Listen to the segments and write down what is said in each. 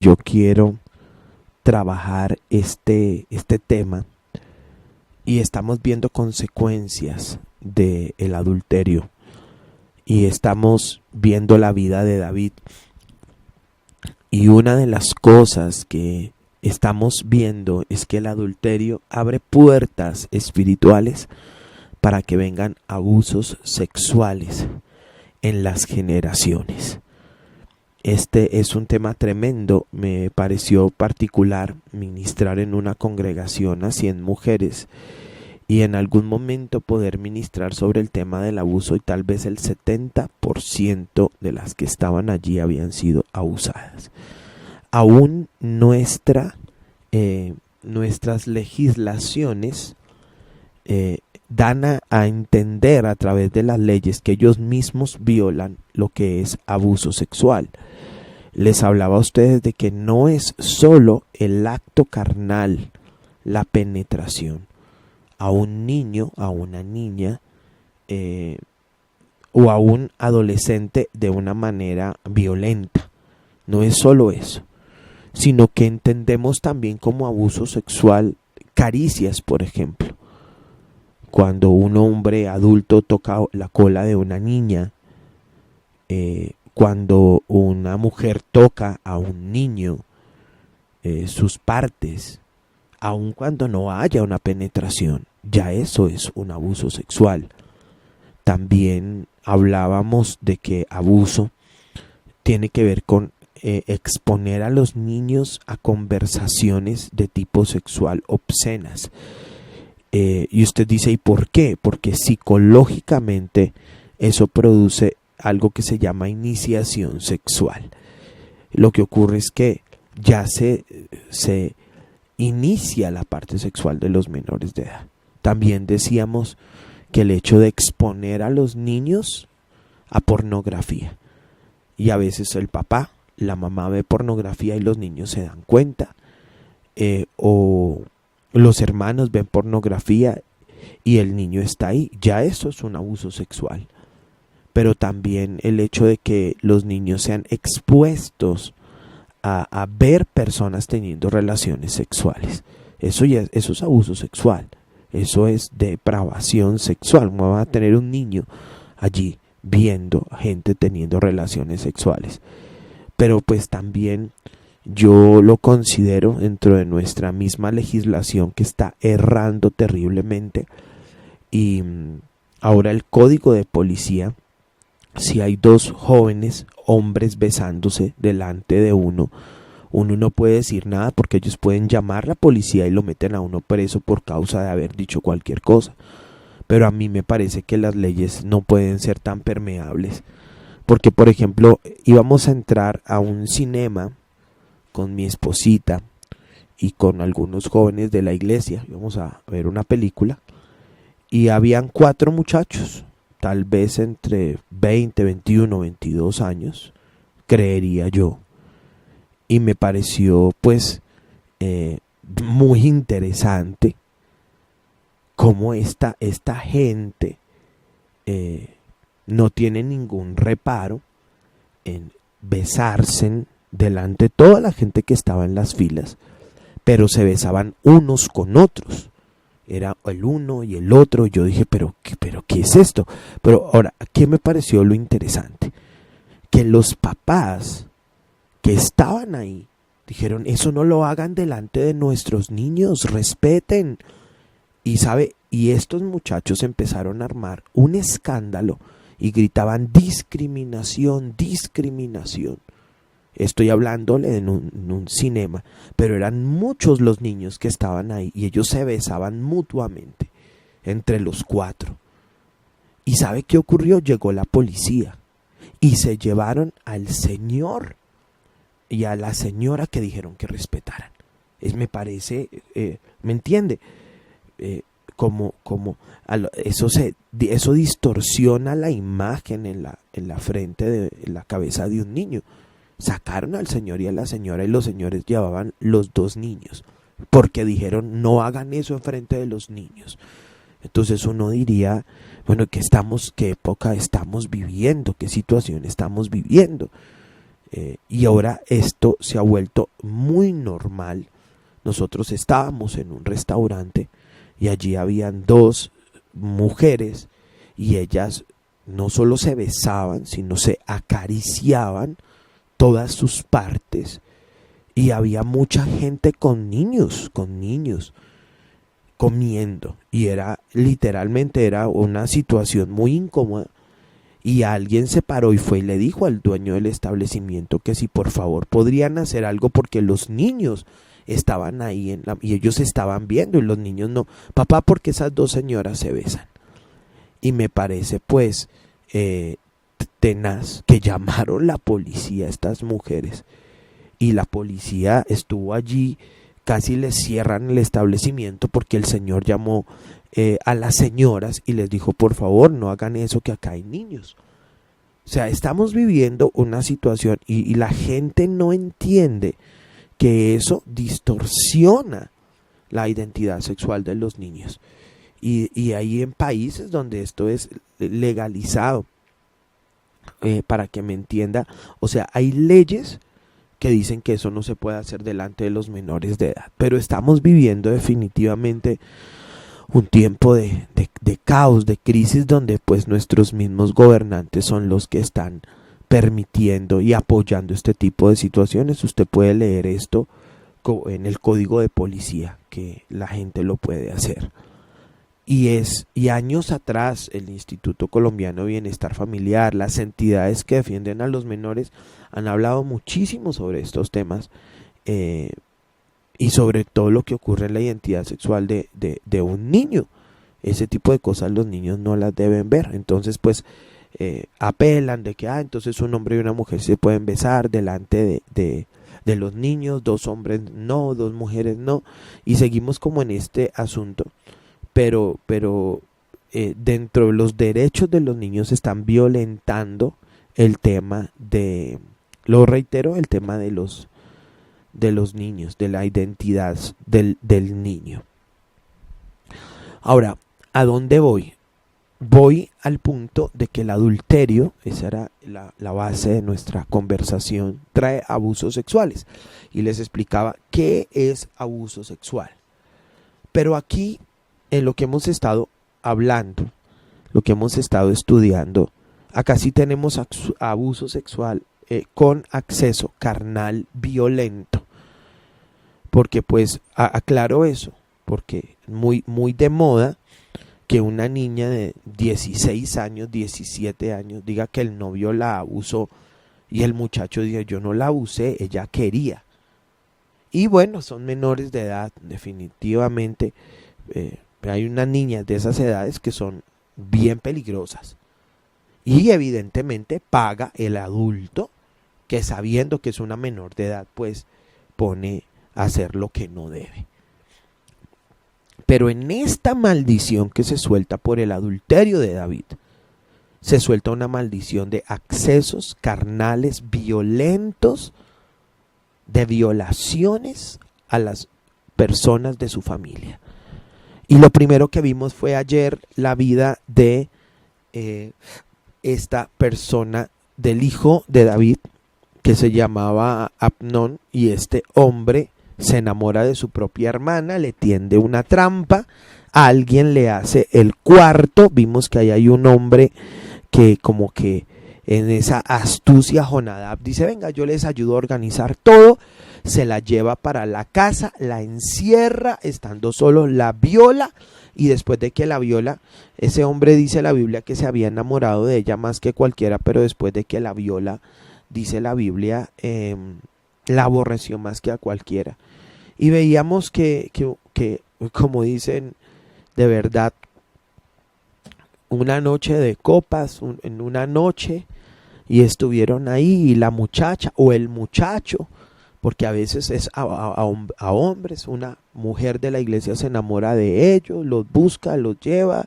yo quiero trabajar este tema y estamos viendo consecuencias del adulterio y estamos viendo la vida de David. Y una de las cosas que estamos viendo es que el adulterio abre puertas espirituales para que vengan abusos sexuales en las generaciones. Este es un tema tremendo. Me pareció particular ministrar en una congregación a 100 mujeres y en algún momento poder ministrar sobre el tema del abuso, y tal vez el 70% de las que estaban allí habían sido abusadas. Aún nuestras legislaciones dan a entender a través de las leyes que ellos mismos violan lo que es abuso sexual. Les hablaba a ustedes de que no es solo el acto carnal, la penetración a un niño, a una niña o a un adolescente de una manera violenta. No es solo eso, sino que entendemos también como abuso sexual caricias, por ejemplo. Cuando un hombre adulto toca la cola de una niña, cuando una mujer toca a un niño sus partes, aun cuando no haya una penetración, ya eso es un abuso sexual. También hablábamos de que abuso tiene que ver con exponer a los niños a conversaciones de tipo sexual obscenas. Y usted dice, ¿y por qué? Porque psicológicamente eso produce algo que se llama iniciación sexual. Lo que ocurre es que ya se inicia la parte sexual de los menores de edad. También decíamos que el hecho de exponer a los niños a pornografía, y a veces el papá, la mamá ve pornografía y los niños se dan cuenta, o los hermanos ven pornografía y el niño está ahí, ya eso es un abuso sexual. Pero también el hecho de que los niños sean expuestos a ver personas teniendo relaciones sexuales, eso es abuso sexual, eso es depravación sexual. ¿Cómo va a tener un niño allí viendo gente teniendo relaciones sexuales? Pero pues también yo lo considero dentro de nuestra misma legislación que está errando terriblemente. Y ahora el código de policía, si hay dos jóvenes hombres besándose delante de uno no puede decir nada, porque ellos pueden llamar a la policía y lo meten a uno preso por causa de haber dicho cualquier cosa. Pero a mí me parece que las leyes no pueden ser tan permeables, porque por ejemplo íbamos a entrar a un cinema con mi esposita y con algunos jóvenes de la iglesia, íbamos a ver una película y habían 4 muchachos, tal vez entre 20, 21, 22 años, creería yo. Y me pareció pues muy interesante cómo esta gente no tiene ningún reparo en besarse delante de toda la gente que estaba en las filas, pero se besaban unos con otros. Era el uno y el otro. Yo dije, pero ¿qué es esto? Pero ahora, ¿qué me pareció lo interesante? Que los papás que estaban ahí dijeron, eso no lo hagan delante de nuestros niños, respeten. Y estos muchachos empezaron a armar un escándalo y gritaban discriminación, discriminación. Estoy hablándole en un cinema, pero eran muchos los niños que estaban ahí y ellos se besaban mutuamente entre los 4. ¿Y sabe qué ocurrió? Llegó la policía y se llevaron al señor y a la señora que dijeron que respetaran. Me parece, ¿me entiende? Eso distorsiona la imagen en la frente en la cabeza de un niño. Sacaron al señor y a la señora y los señores llevaban los 2 niños porque dijeron no hagan eso enfrente de los niños. Entonces uno diría, bueno, ¿qué época estamos viviendo? ¿Qué situación estamos viviendo? Y ahora esto se ha vuelto muy normal. Nosotros estábamos en un restaurante y allí habían dos mujeres y ellas no solo se besaban, sino se acariciaban todas sus partes. Y había mucha gente con niños comiendo. Y literalmente era una situación muy incómoda. Y alguien se paró y fue y le dijo al dueño del establecimiento que si por favor podrían hacer algo porque los niños estaban ahí y ellos estaban viendo y los niños no. Papá, porque esas dos señoras se besan. Y me parece pues tenaz que llamaron la policía a estas mujeres. Y la policía estuvo allí, casi les cierran el establecimiento porque el señor llamó a las señoras y les dijo por favor no hagan eso que acá hay niños. O sea, estamos viviendo una situación y la gente no entiende que eso distorsiona la identidad sexual de los niños. Y hay en países donde esto es legalizado, para que me entienda, o sea, hay leyes que dicen que eso no se puede hacer delante de los menores de edad, pero estamos viviendo definitivamente un tiempo de caos, de crisis, donde pues nuestros mismos gobernantes son los que están permitiendo y apoyando este tipo de situaciones. Usted puede leer esto en el código de policía, que la gente lo puede hacer. Y años atrás el Instituto Colombiano de Bienestar Familiar, las entidades que defienden a los menores han hablado muchísimo sobre estos temas y sobre todo lo que ocurre en la identidad sexual de un niño. Ese tipo de cosas los niños no las deben ver. Entonces pues apelan de que entonces un hombre y una mujer se pueden besar delante de los niños, dos hombres no, dos mujeres no, y seguimos como en este asunto. Pero dentro de los derechos de los niños están violentando el tema lo reitero, el tema de los niños, de la identidad del niño. Ahora, ¿a dónde voy? Voy al punto de que el adulterio, esa era la base de nuestra conversación, trae abusos sexuales. Y les explicaba qué es abuso sexual. Pero aquí, en lo que hemos estado hablando, lo que hemos estado estudiando, acá sí tenemos abuso sexual con acceso carnal violento. Porque pues aclaro eso, porque muy, muy de moda que una niña de 16 años, 17 años diga que el novio la abusó y el muchacho dice yo no la abusé, ella quería. Y bueno, son menores de edad, definitivamente. Hay unas niñas de esas edades que son bien peligrosas. Y evidentemente paga el adulto que sabiendo que es una menor de edad, pues pone a hacer lo que no debe. Pero en esta maldición que se suelta por el adulterio de David, se suelta una maldición de accesos carnales violentos, de violaciones a las personas de su familia. Y lo primero que vimos fue ayer la vida de esta persona, del hijo de David, que se llamaba Amnón, y este hombre se enamora de su propia hermana, le tiende una trampa, alguien le hace el cuarto. Vimos que ahí hay un hombre que como que en esa astucia Jonadab dice venga yo les ayudo a organizar todo, se la lleva para la casa, la encierra, estando solo la viola, y después de que la viola, ese hombre dice la Biblia que se había enamorado de ella más que cualquiera, pero después de que la viola, dice la Biblia, la aborreció más que a cualquiera. Y veíamos que como dicen, de verdad, una noche de copas, en una noche, y estuvieron ahí, y la muchacha o el muchacho, porque a veces es a hombres, una mujer de la iglesia se enamora de ellos, los busca, los lleva,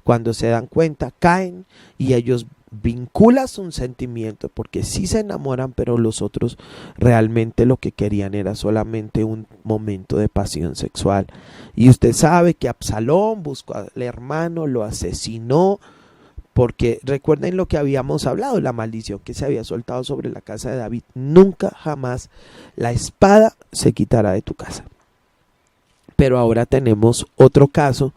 cuando se dan cuenta caen y ellos vinculan un sentimiento porque sí se enamoran, pero los otros realmente lo que querían era solamente un momento de pasión sexual. Y usted sabe que Absalón buscó al hermano, lo asesinó, porque recuerden lo que habíamos hablado, la maldición que se había soltado sobre la casa de David. Nunca jamás la espada se quitará de tu casa. Pero ahora tenemos otro caso,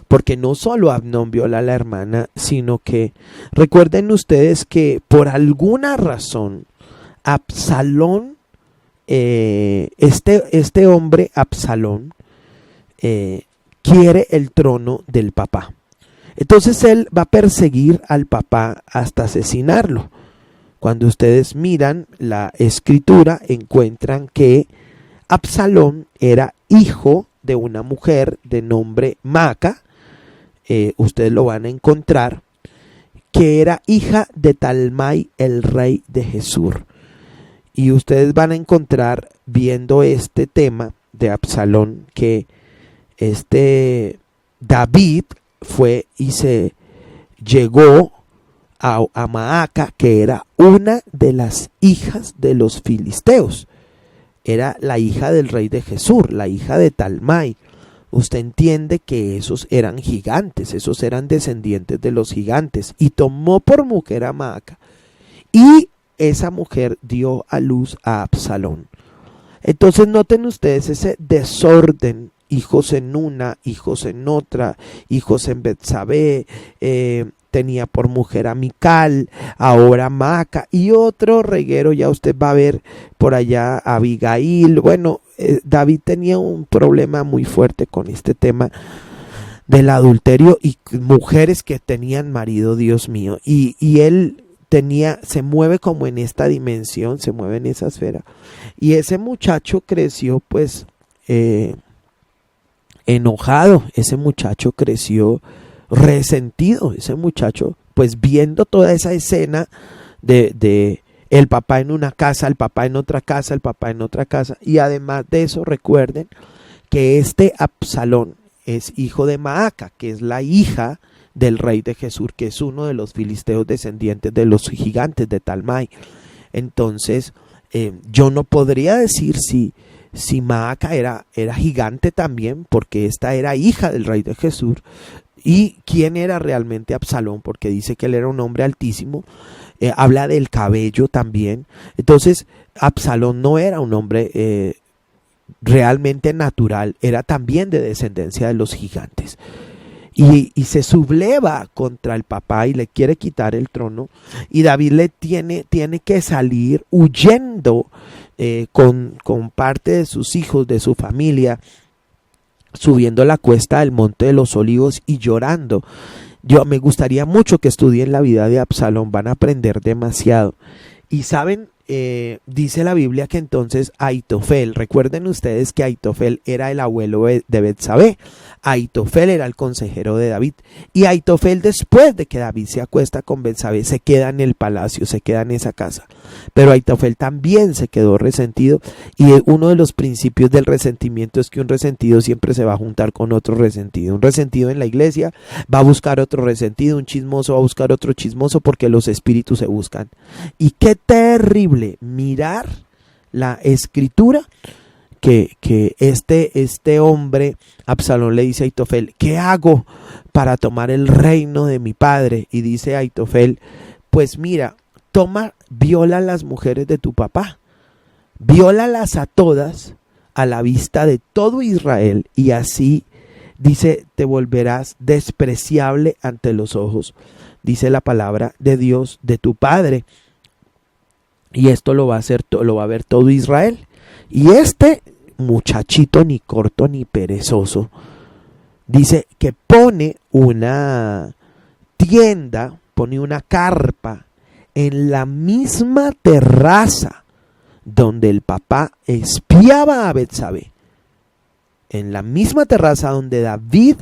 porque no solo Amnón viola a la hermana, sino que recuerden ustedes que por alguna razón Absalón, este hombre Absalón, quiere el trono del papá. Entonces él va a perseguir al papá hasta asesinarlo. Cuando ustedes miran la escritura, encuentran que Absalón era hijo de una mujer de nombre Maaca, ustedes lo van a encontrar, que era hija de Talmai, el rey de Gesur. Y ustedes van a encontrar, viendo este tema de Absalón, que David fue y se llegó a Maaca, que era una de las hijas de los filisteos. Era la hija del rey de Gesur, la hija de Talmai. Usted entiende que esos eran gigantes, esos eran descendientes de los gigantes. Y tomó por mujer a Maaca. Y esa mujer dio a luz a Absalón. Entonces noten ustedes ese desorden. Hijos en una, hijos en otra, hijos en Betsabé, tenía por mujer a Mical, ahora Maaca, y otro reguero, ya usted va a ver por allá Abigail. Bueno, David tenía un problema muy fuerte con este tema del adulterio y mujeres que tenían marido, Dios mío, y él se mueve como en esta dimensión, se mueve en esa esfera, y ese muchacho creció pues enojado, ese muchacho creció resentido, ese muchacho pues viendo toda esa escena de el papá en una casa, el papá en otra casa, el papá en otra casa, y además de eso recuerden que este Absalón es hijo de Maaca, que es la hija del rey de Gesur, que es uno de los filisteos descendientes de los gigantes de Talmai. Entonces yo no podría decir si Maaca era gigante también, porque esta era hija del rey de Gesur, y quién era realmente Absalón, porque dice que él era un hombre altísimo, habla del cabello también. Entonces Absalón no era un hombre realmente natural, era también de descendencia de los gigantes. Y se subleva contra el papá y le quiere quitar el trono, y David tiene que salir huyendo con parte de sus hijos, de su familia, subiendo la cuesta del Monte de los Olivos y llorando. Me gustaría mucho que estudien la vida de Absalón, van a aprender demasiado. Y saben, dice la Biblia que entonces Ahitofel, recuerden ustedes que Ahitofel era el abuelo de Betsabé, Ahitofel era el consejero de David, y Ahitofel, después de que David se acuesta con Betsabé, se queda en el palacio, se queda en esa casa. Pero Ahitofel también se quedó resentido, y uno de los principios del resentimiento es que un resentido siempre se va a juntar con otro resentido. Un resentido en la iglesia va a buscar otro resentido, un chismoso va a buscar otro chismoso, porque los espíritus se buscan. Y qué terrible mirar la escritura, que este hombre Absalón le dice a Ahitofel: ¿qué hago para tomar el reino de mi padre? Y dice Ahitofel: pues mira, viola a las mujeres de tu papá, viólalas a todas a la vista de todo Israel, y así, dice, te volverás despreciable ante los ojos, dice la palabra de Dios, de tu padre. Y esto lo va a ver todo Israel. Y este muchachito, ni corto ni perezoso, dice que pone una tienda, pone una carpa en la misma terraza donde el papá espiaba a Betsabé. En la misma terraza donde David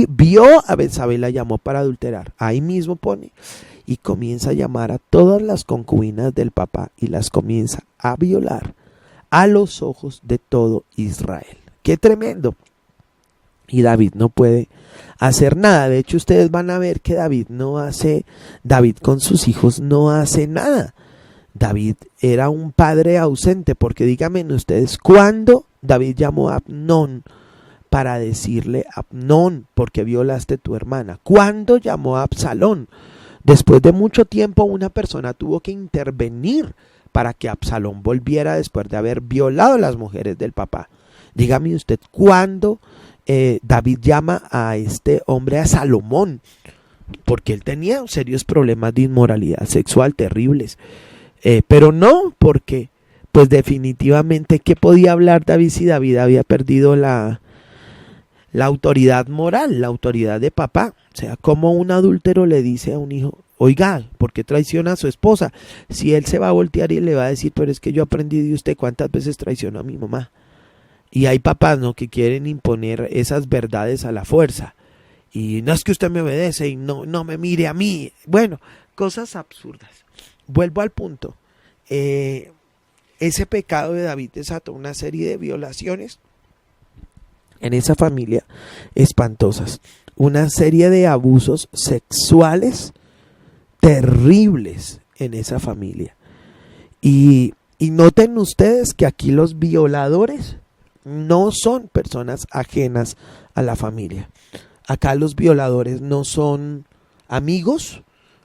vio a Betsabé, la llamó para adulterar. Ahí mismo pone. Y comienza a llamar a todas las concubinas del papá y las comienza a violar a los ojos de todo Israel. ¡Qué tremendo! Y David no puede hacer nada. De hecho, ustedes van a ver que David con sus hijos no hace nada. David era un padre ausente, porque díganme ustedes, ¿cuándo David llamó a Amnón para decirle: Amnón, ¿por qué violaste a tu hermana? ¿Cuándo llamó a Absalón? Después de mucho tiempo una persona tuvo que intervenir para que Absalón volviera después de haber violado a las mujeres del papá. Dígame usted, ¿cuándo David llama a este hombre, a Salomón? Porque él tenía serios problemas de inmoralidad sexual terribles. Pero no, porque pues definitivamente, ¿qué podía hablar David si David había perdido la autoridad moral, la autoridad de papá? O sea, como un adúltero le dice a un hijo, oiga, ¿por qué traiciona a su esposa? Si él se va a voltear y le va a decir, pero es que yo aprendí de usted cuántas veces traicionó a mi mamá. Y hay papás, ¿no?, que quieren imponer esas verdades a la fuerza. Y no es que usted me obedece y no me mire a mí. Bueno, cosas absurdas. Vuelvo al punto. Ese pecado de David desató una serie de violaciones en esa familia espantosas. Una serie de abusos sexuales terribles en esa familia. Y noten ustedes que aquí los violadores no son personas ajenas a la familia. Acá los violadores no son amigos,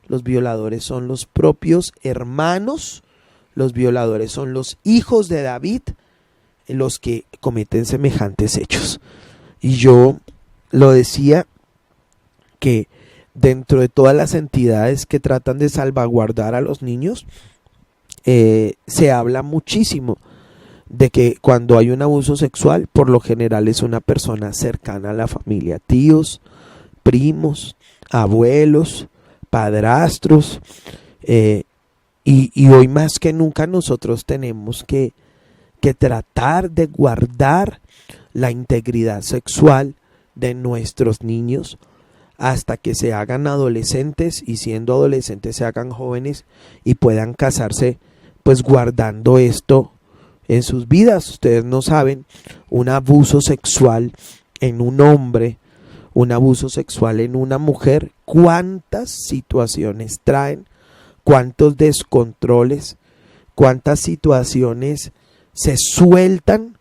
los violadores son los propios hermanos, los violadores son los hijos de David, los que cometen semejantes hechos. Y yo lo decía que dentro de todas las entidades que tratan de salvaguardar a los niños, se habla muchísimo de que cuando hay un abuso sexual, por lo general es una persona cercana a la familia, tíos, primos, abuelos, padrastros, y hoy más que nunca nosotros tenemos que tratar de guardar la integridad sexual de nuestros niños hasta que se hagan adolescentes, y siendo adolescentes se hagan jóvenes y puedan casarse, pues guardando esto en sus vidas. Ustedes no saben, un abuso sexual en un hombre, un abuso sexual en una mujer, cuántas situaciones traen, cuántos descontroles, cuántas situaciones se sueltan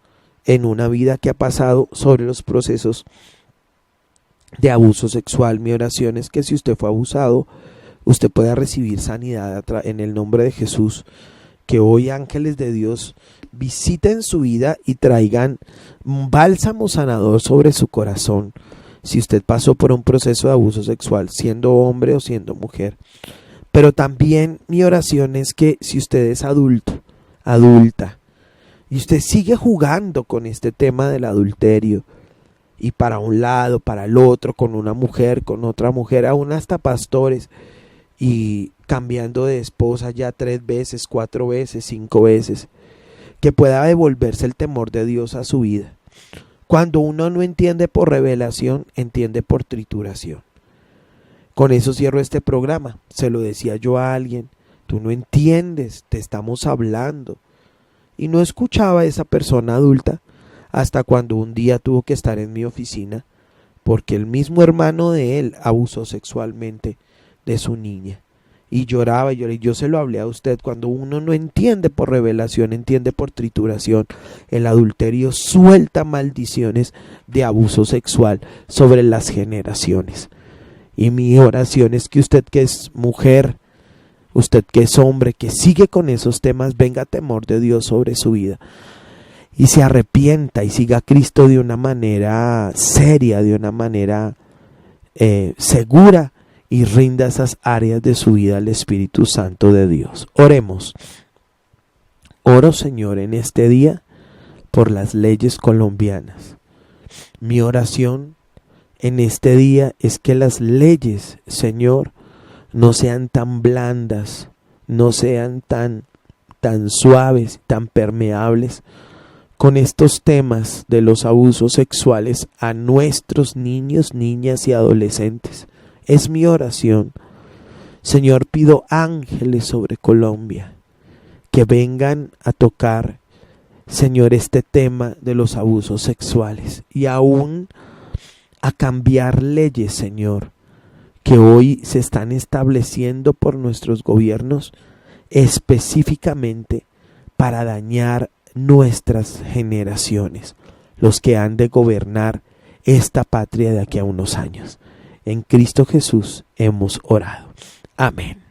en una vida que ha pasado sobre los procesos de abuso sexual. Mi oración es que si usted fue abusado, usted pueda recibir sanidad en el nombre de Jesús. Que hoy ángeles de Dios visiten su vida y traigan un bálsamo sanador sobre su corazón. Si usted pasó por un proceso de abuso sexual, siendo hombre o siendo mujer. Pero también mi oración es que si usted es adulto, adulta, y usted sigue jugando con este tema del adulterio, y para un lado, para el otro, con una mujer, con otra mujer, aún hasta pastores, y cambiando de esposa ya 3 veces, 4 veces, 5 veces, que pueda devolverse el temor de Dios a su vida. Cuando uno no entiende por revelación, entiende por trituración. Con eso cierro este programa. Se lo decía yo a alguien, tú no entiendes, te estamos hablando. Y no escuchaba a esa persona adulta hasta cuando un día tuvo que estar en mi oficina porque el mismo hermano de él abusó sexualmente de su niña. Y lloraba, y yo se lo hablé a usted. Cuando uno no entiende por revelación, entiende por trituración. El adulterio suelta maldiciones de abuso sexual sobre las generaciones. Y mi oración es que usted, que es mujer, usted que es hombre, que sigue con esos temas, venga temor de Dios sobre su vida y se arrepienta y siga a Cristo de una manera seria, de una manera segura, y rinda esas áreas de su vida al Espíritu Santo de Dios. Oremos. Oro, Señor, en este día por las leyes colombianas. Mi oración en este día es que las leyes, Señor, no sean tan blandas, no sean tan suaves, tan permeables con estos temas de los abusos sexuales a nuestros niños, niñas y adolescentes. Es mi oración. Señor, pido ángeles sobre Colombia que vengan a tocar, Señor, este tema de los abusos sexuales y aún a cambiar leyes, Señor, que hoy se están estableciendo por nuestros gobiernos específicamente para dañar nuestras generaciones, los que han de gobernar esta patria de aquí a unos años. En Cristo Jesús hemos orado. Amén.